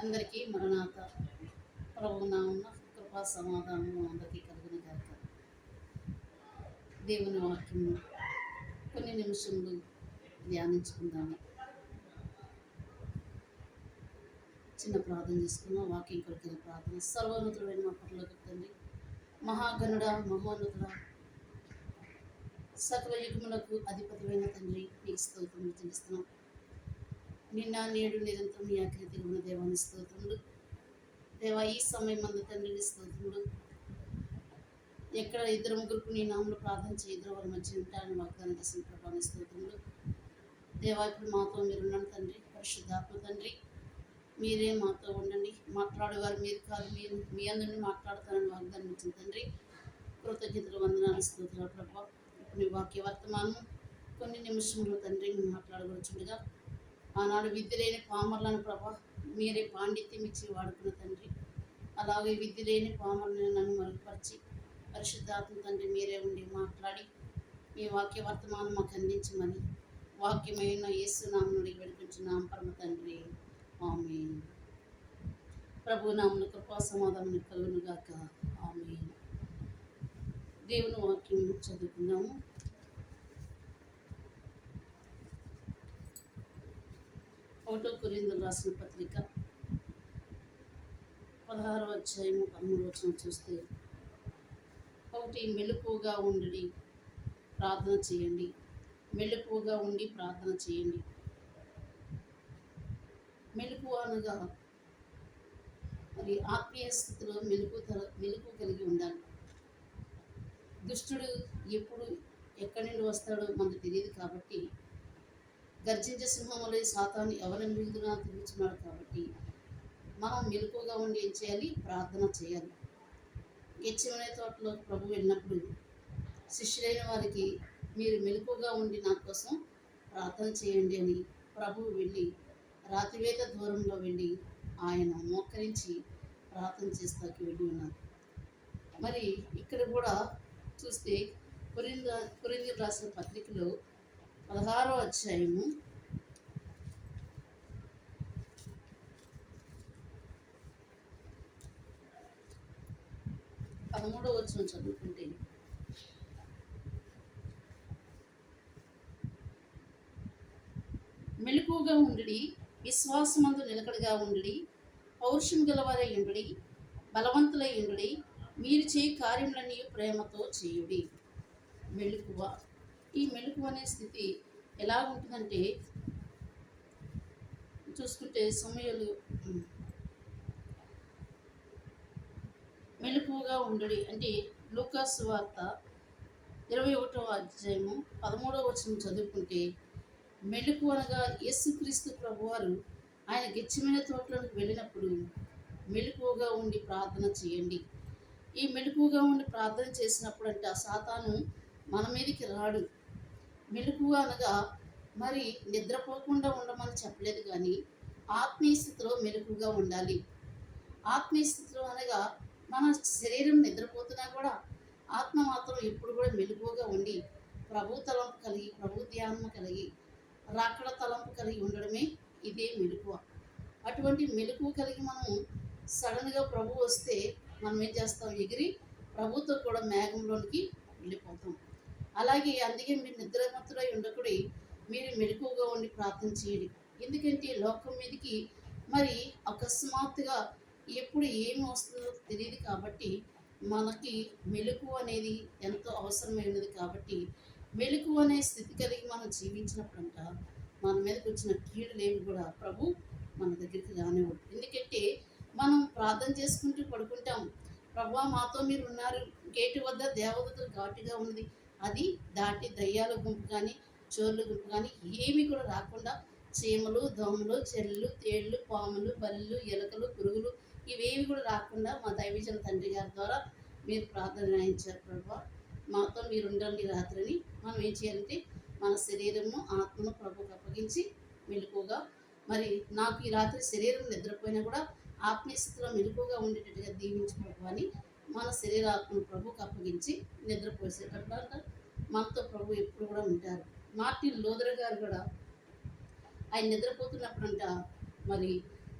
అందరికీ మరణాత ప్రభునామమున కృపా సమాధానము అందరికీ కలుగును గాక. దేవుని వాక్యము కొన్ని నిమిషములు ధ్యానించుకుందాము. చిన్న ప్రార్థన చేసుకున్నాం. వాక్యం కొరకైన ప్రార్థన. సర్వోన్నతుడైన మా పరలోక తండ్రి, మహాగణుడ, మహోన్నతుడ, సకల యుగములకు అధిపతివైన తండ్రి, నీకు స్తోత్రములు చెల్లిస్తున్నాం. నిన్న నేడు నిరంతరం మీ ఆకృతి ఉన్న దేవాన్ని స్తోత్రములు. దేవా, ఈ సమయం మందు తండ్రిని స్తోత్రములు. ఎక్కడ ఇద్దరు ముగ్గురు నీ నామములో ప్రార్థన చేయడం వారి మధ్య ఉంటారని వాగ్దానం చేసిన ప్రభాని స్తోత్రములు. దేవా, ఇప్పుడు మాతో మీరున్నాను తండ్రి. పరిశుద్ధాత్మ తండ్రి, మీరే మాతో ఉండండి. మాట్లాడేవారు మీరు కాదు, మీరు మీ అందరినీ మాట్లాడతారని వాగ్దానం ఇచ్చిన తండ్రి, కృతజ్ఞతలు, వందనాలు, స్తోత్రాలు ప్రభావ. ఇప్పుడు నీ వాక్య వర్తమానం కొన్ని నిమిషంలో తండ్రి మేము మాట్లాడవచ్చుండగా, ఆనాడు విద్య లేని పామర్లను ప్రభా మీరే పాండిత్యం ఇచ్చి వాడుకున్న తండ్రి, అలాగే విద్య లేని పామర్లను నన్ను మరుగుపరిచి పరిశుద్ధాత్మ తండ్రి మీరే ఉండి మాట్లాడి మీ వాక్య వర్తమానం మాకు అందించమని వాక్యమైన యేసునామమును వేడుకుంటున్నాం పరమ తండ్రి, ఆమేన్. ప్రభు నామమున కృపా సమాధానం కలుగును గాక, ఆమేన్. దేవుని వాక్యం చదువుకున్నాము. ఒకటో కొరింథీయులకు రాసిన పత్రిక 16వ అధ్యాయము 13వ వచనం చూస్తే, ఒకటి మెలకువగా ఉండి ప్రార్థన చేయండి, మెలకువగా ఉండి ప్రార్థన చేయండి. మెలకువ అనగా మరి ఆత్మీయ స్థితిలో మెలకు కలిగి ఉండాలి. దుష్టుడు ఎప్పుడు ఎక్కడి నుండి వస్తాడో మనకు తెలియదు కాబట్టి, గర్జించే సింహం వలె సాతాను ఎవరిని మిగులునా తిరుగుతున్నాడు కాబట్టి మనం మెలకువగా ఉండి ఏం చేయాలి? ప్రార్థన చేయాలి. గెత్సేమనే తోటలో ప్రభు వెళ్ళినప్పుడు శిష్యులైన వారికి మీరు మెలకువగా ఉండి నా కోసం ప్రార్థన చేయండి అని ప్రభువు వెళ్ళి రాతివేత దూరంలో వెళ్ళి ఆయన మోకరించి ప్రార్థన చేస్తాకి వెళ్ళి ఉన్నారు. మరి ఇక్కడ కూడా చూస్తే కొరింథీయులకు రాసిన పత్రికలో 16వ అధ్యాయము 13వ వచనం చదువుకుంటే, మెలకువగా ఉండి విశ్వాసమందు నిలకడగా ఉండి పౌరుషం గలవారై ఉండి బలవంతులై ఉండి మీరు చేయి కార్యములన్నీ ప్రేమతో చేయుడి. మెలకువ. ఈ మెలకువ అనే స్థితి ఎలా ఉంటుందంటే చూసుకుంటే సమయాలు మెలకువగా ఉండడి అంటే లూకాసు సువార్త 21వ అధ్యాయము 13వ వచనం చదువుకుంటే, మెలకువ అనగా యేసుక్రీస్తు ప్రభువారు ఆయన గెత్సేమనే తోటలోకి వెళ్ళినప్పుడు మెలకువగా ఉండి ప్రార్థన చేయండి. ఈ మెలకువగా ఉండి ప్రార్థన చేసినప్పుడు అంటే ఆ సాతాను మన మీదకి రాడు. మెలకువ అనగా మరి నిద్రపోకుండా ఉండమని చెప్పలేదు, కానీ ఆత్మీయ స్థితిలో మెలకువగా ఉండాలి. ఆత్మీయ స్థితిలో అనగా మన శరీరం నిద్రపోతున్నా కూడా ఆత్మ మాత్రం ఎప్పుడు కూడా మెలకువగా ఉండి ప్రభు తలంపు కలిగి, ప్రభు ధ్యానం కలిగి, రాకడ తలంపు కలిగి ఉండడమే ఇదే మెలకువ. అటువంటి మెలకువ కలిగి మనం సడన్గా ప్రభు వస్తే మనం ఏం చేస్తాం? ఎగిరి ప్రభుతో కూడా మేఘంలోనికి వెళ్ళిపోతాం. అలాగే అందుకే మీరు నిద్రమత్తులై ఉండకూడి మీరు మెలకువగా ఉండి ప్రార్థన చేయండి. ఎందుకంటే లోకం మీదకి మరి అకస్మాత్తుగా ఎప్పుడు ఏమి వస్తుందో తెలియదు కాబట్టి మనకి మెలకువ అనేది ఎంతో అవసరమైనది. కాబట్టి మెలకువ అనే స్థితి కలిగి మనం జీవించినప్పుడంట మన మీదకి వచ్చిన కీడులేవి కూడా ప్రభు మన దగ్గరికి రానివ్వడు. ఎందుకంటే మనం ప్రార్థన చేసుకుంటూ పడుకుంటాం, ప్రభువా మాతో మీరు ఉన్నారు, గేటు వద్ద దేవదూతలు ఘాటుగా ఉన్నది, అది దాటి దయ్యాల గుంపు కానీ చోర్ల గుంపు కానీ ఏమి కూడా రాకుండా చీమలు, దోమలు, చెల్లు, తేళ్ళు, పాములు, బల్లు, ఎలకలు, పురుగులు ఇవేవి కూడా రాకుండా మా దైవజన తండ్రి గారి ద్వారా మీరు ప్రార్థన రాయించారు. ప్రభువా మాతో మీరు ఉండండి రాత్రిని. మనం ఏం చేయాలంటే మన శరీరము ఆత్మను ప్రభుకు అప్పగించి మెలకువగా, మరి నాకు ఈ రాత్రి శరీరం నిద్రపోయినా కూడా ఆత్మీయ స్థితిలో మెలకువగా ఉండేటట్టుగా దీవించి ప్రభు అని మన శరీరాత్మను ప్రభుకు అప్పగించి నిద్రపోసేటట్టు మనతో ప్రభు ఎప్పుడు కూడా ఉంటారు. మార్టిన్ లూథర్ గారు కూడా ఆయన నిద్రపోతున్నప్పుడంట మరి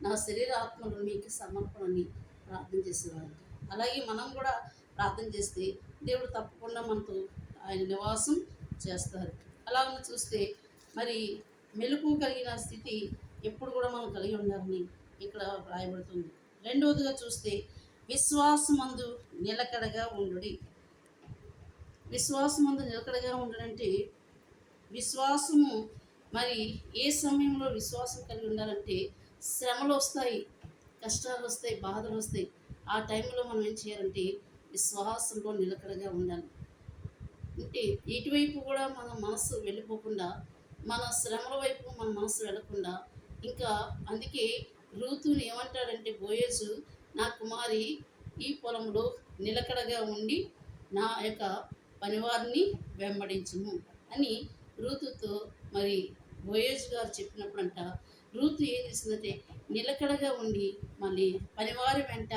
నా శరీర ఆత్మలు మీకు సమర్పణని ప్రార్థన చేసేవారు. అలాగే మనం కూడా ప్రార్థన చేస్తే దేవుడు తప్పకుండా మనతో ఆయన నివాసం చేస్తారు. అలా చూస్తే మరి మెలకువ కలిగిన స్థితి ఎప్పుడు కూడా మనం కలిగి ఉండాలని ఇక్కడ రాయబడుతుంది. రెండవదిగా చూస్తే విశ్వాసమందు నిలకడగా ఉండుడి. విశ్వాసమందు నిలకడగా ఉండడంటే విశ్వాసము మరి ఏ సమయంలో విశ్వాసం కలిగి ఉండాలంటే శ్రమలు వస్తాయి, కష్టాలు వస్తాయి, బాధలు వస్తాయి. ఆ టైంలో మనం ఏం చేయాలంటే విశ్వాసంలో నిలకడగా ఉండాలి. అంటే ఇటువైపు కూడా మన మనసు వెళ్ళిపోకుండా, మన శ్రమల వైపు మన మనసు వెళ్ళకుండా, ఇంకా అందుకే రూతుని ఏమంటాడంటే బోయజు, నా కుమారి ఈ పొలంలో నిలకడగా ఉండి నా యొక్క పనివారిని వెంబడించుము అని రూతుతో మరి బోయజు గారు చెప్పినప్పుడంట రూతు ఏం చేసిందంటే నిలకడగా ఉండి మళ్ళీ పనివారి వెంట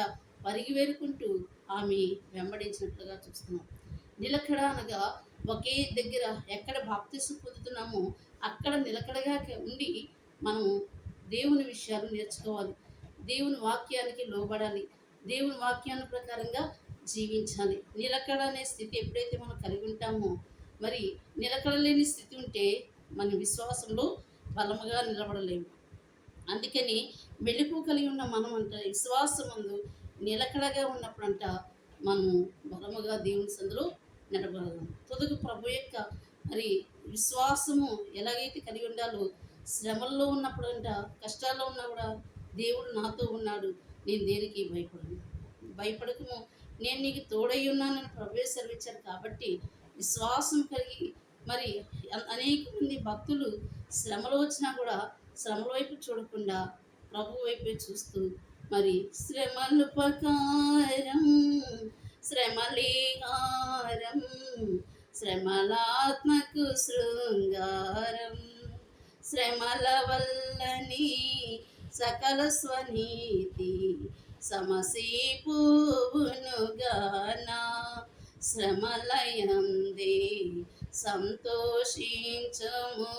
పరిగి వేరుకుంటూ ఆమె వెంబడించినట్లుగా చూస్తున్నాం. నిలకడ అనగా ఒకే దగ్గర ఎక్కడ బాప్తిసం పొందుతున్నామో అక్కడ నిలకడగా ఉండి మనం దేవుని విషయాలు నేర్చుకోవాలి, దేవుని వాక్యానికి లోబడాలి, దేవుని వాక్యాన్ని ప్రకారంగా జీవించాలి. నిలకడ అనే స్థితి ఎప్పుడైతే మనం కలిగి ఉంటామో, మరి నిలకడ లేని స్థితి ఉంటే మన విశ్వాసంలో బలముగా నిలబడలేము. అందుకని మెలకువ కలిగి ఉన్న మనం అంట విశ్వాసం ముందు నిలకడగా ఉన్నప్పుడంట మనము బలముగా దేవుని సందులో నిలబడగలం. తుదకు ప్రభు యొక్క మరి విశ్వాసము ఎలాగైతే కలిగి ఉండాలో, శ్రమల్లో ఉన్నప్పుడంట కష్టాల్లో ఉన్నా కూడా దేవుడు నాతో ఉన్నాడు, నేను దేనికి భయపడకము, నేను నీకు తోడై ఉన్నానని ప్రభువే సెలవిచ్చారు. కాబట్టి విశ్వాసం కలిగి మరి అనేక మంది భక్తులు శ్రమలు వచ్చినా కూడా శ్రమల వైపు చూడకుండా ప్రభు వైపే చూస్తూ మరి శ్రమలు పకారం శ్రమలేహారం శ్రమలాత్మకు శృంగారం శ్రమల వల్లని సకల స్వనీతి సమసీపునుగానా శ్రమలయందే సంతోషించము.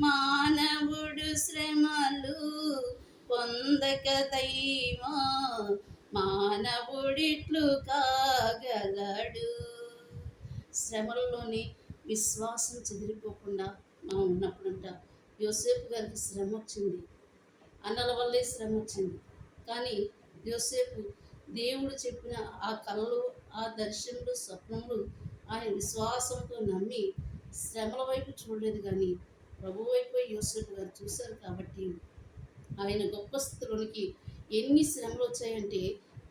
మానవుడు శ్రమలు పొందక దైవా మానవుడిట్లు కాగలడు. శ్రమలలోని విశ్వాసం చెదిరిపోకుండా మనం ఉన్నప్పుడంట యోసేపు గారికి శ్రమ వచ్చింది, అన్నల వల్లే శ్రమ వచ్చింది. కానీ యోసేపు దేవుడు చెప్పిన ఆ కళలు, ఆ దర్శనలు, స్వప్నములు ఆయన విశ్వాసంతో నమ్మి శ్రమల వైపు చూడలేదు, కానీ ప్రభు వైపు యోసేపు గారు చూశారు. కాబట్టి ఆయన గొప్ప స్థితిలోనికి ఎన్ని శ్రమలు వచ్చాయంటే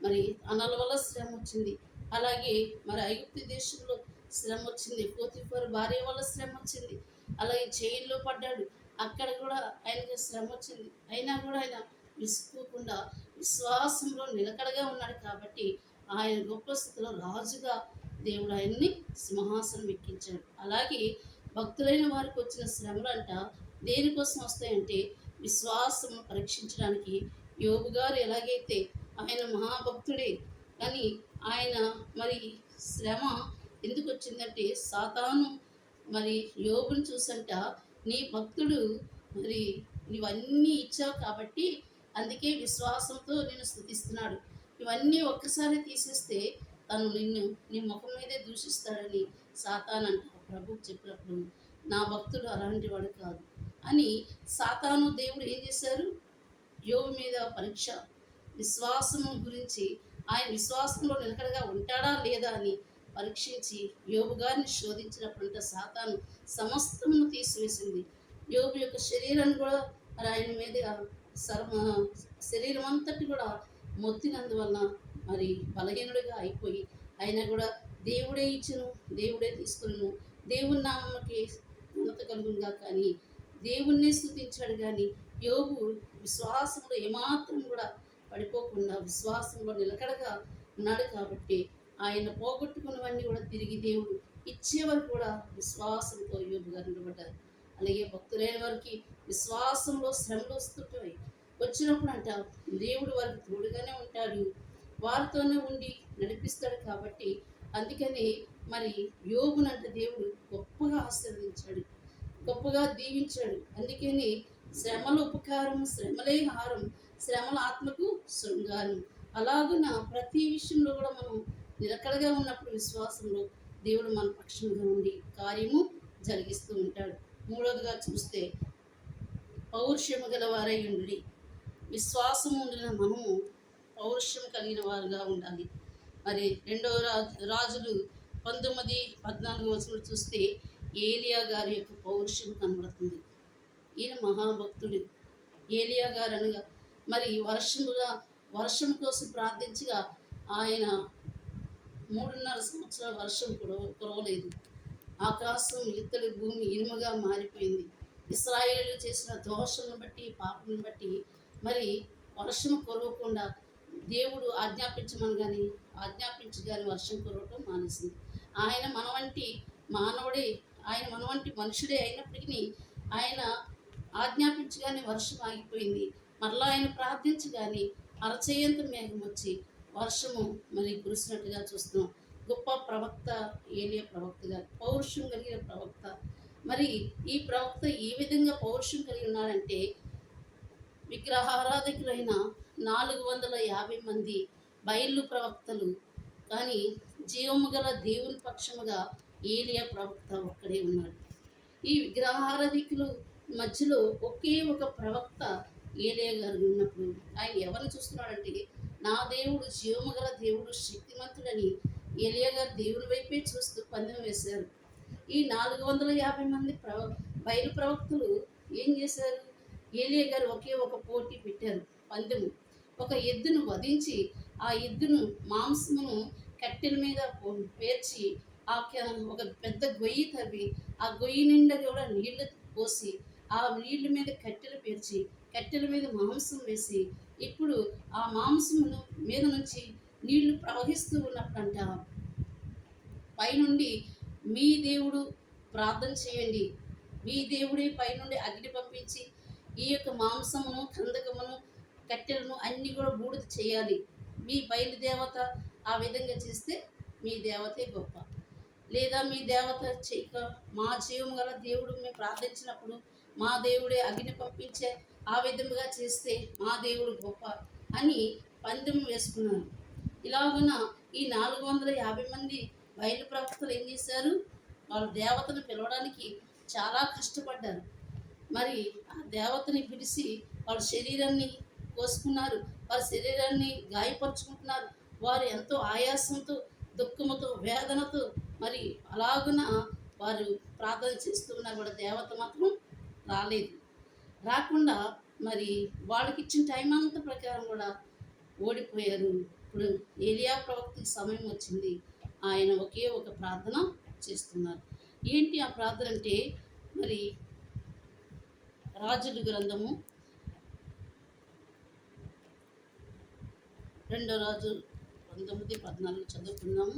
మరి అన్నల వల్ల శ్రమ వచ్చింది, అలాగే మరి ఐగుప్తు దేశంలో శ్రమ వచ్చింది, పోతిఫర్ భార్య వల్ల శ్రమ వచ్చింది, అలాగే జైల్లో పడ్డాడు, అక్కడ కూడా ఆయనకి శ్రమ వచ్చింది. అయినా కూడా ఆయన విసుకోకుండా విశ్వాసంలో నిలకడగా ఉన్నాడు. కాబట్టి ఆయన గొప్ప స్థితిలో రాజుగా దేవుడు ఆయన్ని సింహాసనం ఎక్కించాడు. అలాగే భక్తులైన వారికి వచ్చిన శ్రమలు అంట దేనికోసం వస్తాయంటే విశ్వాసం పరీక్షించడానికి. యోబు గారు ఎలాగైతే ఆయన మహాభక్తుడే, కానీ ఆయన మరి శ్రమ ఎందుకు వచ్చిందంటే సాతాను మరి యోబుని చూసంట నీ భక్తుడు మరి నీవన్నీ ఇచ్చావు కాబట్టి అందుకే విశ్వాసంతో నేను స్తుతిస్తున్నాడు, ఇవన్నీ ఒక్కసారి తీసేస్తే తను నిన్ను నీ ముఖం మీదే దూషిస్తాడని సాతానంట ప్రభువు చెప్పినప్పుడు నా భక్తుడు అలాంటి వాడు కాదు అని సాతాను దేవుడు ఏం చేశారు, యోబు మీద పరీక్ష విశ్వాసము గురించి ఆయన విశ్వాసంలో నిలకడగా ఉంటాడా లేదా అని పరీక్షించి యోబు గారిని శోధించినప్పుడంట సాతాను సమస్తమును తీసివేసింది. యోబు యొక్క శరీరాన్ని కూడా ఆయన మీద శరీరం అంతటి కూడా మొత్తినందువలన మరి బలహీనుడిగా అయిపోయి ఆయన కూడా దేవుడే ఇచ్చును, దేవుడే తీసుకును, దేవుని నామకి ఉన్నత కలుగునుగా కానీ దేవుణ్ణి స్తుతించాడు. కానీ యోబు విశ్వాసంలో ఏమాత్రం కూడా పడిపోకుండా విశ్వాసంలో నిలకడగా ఉన్నాడు. కాబట్టి ఆయన పోగొట్టుకున్నవన్నీ కూడా తిరిగి దేవుడు ఇచ్చేవారు కూడా విశ్వాసంతో యోబు గారు నిలబడ్డారు. అలాగే భక్తులైన వారికి విశ్వాసంలో శ్రమలు వస్తుంటాయి, వచ్చినప్పుడు అంట దేవుడు వారికి తోడుగానే ఉంటాడు, వారితోనే ఉండి నడిపిస్తాడు. కాబట్టి అందుకని మరి యోబునంట దేవుడు గొప్పగా ఆశీర్వదించాడు, గొప్పగా దీవించాడు. అందుకని శ్రమల ఉపకారం, శ్రమలే హారం, శ్రమల ఆత్మకు శృంగారం. అలాగున ప్రతి విషయంలో కూడా మనం నిలకడగా ఉన్నప్పుడు విశ్వాసంలో దేవుడు మన పక్షంగా ఉండి కార్యము జరిగిస్తూ ఉంటాడు. మూడవదిగా చూస్తే పౌరుషము గల వారై ఉండి, విశ్వాసం ఉండిన మనము పౌరుషం కలిగిన వారుగా ఉండాలి. మరి రెండవ రాజులు 19:14 చూస్తే ఏలియా గారి యొక్క పౌరుషం కనబడుతుంది. ఈయన మహాభక్తుడు. ఏలియా గారు అనగా మరి వర్షం కోసం ప్రార్థించగా ఆయన 3.5 సంవత్సరాల వర్షం కురవలేదు. ఆకాశం ఇత్తడి, భూమి ఇనుముగా మారిపోయింది. ఇశ్రాయేలు చేసిన దోషలను బట్టి, పాపలను బట్టి మరి వర్షం కురవకుండా దేవుడు ఆజ్ఞాపించి కానీ వర్షం కురవటం మానేసింది. ఆయన మన వంటి మానవుడే, ఆయన మన వంటి మనుషుడే అయినప్పటికీ ఆయన ఆజ్ఞాపించగానే వర్షం ఆగిపోయింది. మరలా ఆయన ప్రార్థించగానే అరచేయంత మేఘం వచ్చి వర్షము మరి కురిసినట్టుగా చూస్తున్నాం. గొప్ప ప్రవక్త ఏలియా ప్రవక్త గారు, పౌరుషం కలిగిన ప్రవక్త. మరి ఈ ప్రవక్త ఏ విధంగా పౌరుషం కలిగి ఉన్నాడంటే, విగ్రహారాధకులైన 450 మంది బయలు ప్రవక్తలు, కానీ జీవము గల దేవుని పక్షముగా ఏలియా ప్రవక్త ఒక్కడే ఉన్నాడు. ఈ విగ్రహారాధికుల మధ్యలో ఒకే ఒక ప్రవక్త ఏలియా గారు ఉన్నప్పుడు ఆయన ఎవరిని చూస్తున్నాడంటే, నా దేవుడు జీవము గల దేవుడు, శక్తిమంతుడని ఏలియా గారు దేవుని వైపే చూస్తూ పందెం వేశారు. ఈ 450 మంది బయలు ప్రవక్తలు ఏం చేశారు? ఏలియా గారు ఒకే ఒక పోటీ పెట్టారు, పందెము. ఒక ఎద్దును వధించి ఆ ఎద్దును మాంసమును కట్టెల మీద పేర్చి ఒక పెద్ద గొయ్యి తవ్వి ఆ గొయ్యి నిండా కూడా నీళ్లు పోసి ఆ నీళ్ళ మీద కట్టెలు పేర్చి కట్టెల మీద మాంసం వేసి, ఇప్పుడు ఆ మాంసమును మీద నుంచి నీళ్లు ప్రవహిస్తూ ఉన్నప్పుడంట పైనుండి మీ దేవుడు ప్రార్థన చేయండి, మీ దేవుడే పైనుండి అగ్ని పంపించి ఈ యొక్క మాంసమును, కందకమును, కట్టెలను అన్నీ కూడా బూడిద చేయాలి. మీ బయలుదేవత ఆ విధంగా చేస్తే మీ దేవతే గొప్ప. లేదా మీ దేవత చేయక మా జీవం గల దేవుడు మేము ప్రార్థించినప్పుడు మా దేవుడే అగ్ని పంపించే ఆ విధముగా చేస్తే మా దేవుడు గొప్ప అని పందెం వేసుకున్నారు. ఇలాగున ఈ 450 మంది బయలు ప్రవక్తలు ఏం చేశారు? వాళ్ళ దేవతను పిలవడానికి చాలా కష్టపడ్డారు. మరి ఆ దేవతని పిలిచి వాళ్ళ శరీరాన్ని కోసుకున్నారు, వాళ్ళ శరీరాన్ని గాయపరుచుకుంటున్నారు. వారు ఎంతో ఆయాసంతో, దుఃఖముతో, వేదనతో మరి అలాగున వారు ప్రార్థన చేస్తూ ఉన్నారు. కూడా దేవత మాత్రం రాకుండా మరి వాళ్ళకి ఇచ్చిన టైం అంతా ప్రకారం కూడా ఓడిపోయారు. ఇప్పుడు ఏలియా ప్రవక్తకి సమయం వచ్చింది. ఆయన ఒకే ఒక ప్రార్థన చేస్తున్నారు. ఏంటి ఆ ప్రార్థన అంటే, మరి రాజుల గ్రంథము 2 రాజు 19:14 చదువుకుందాము.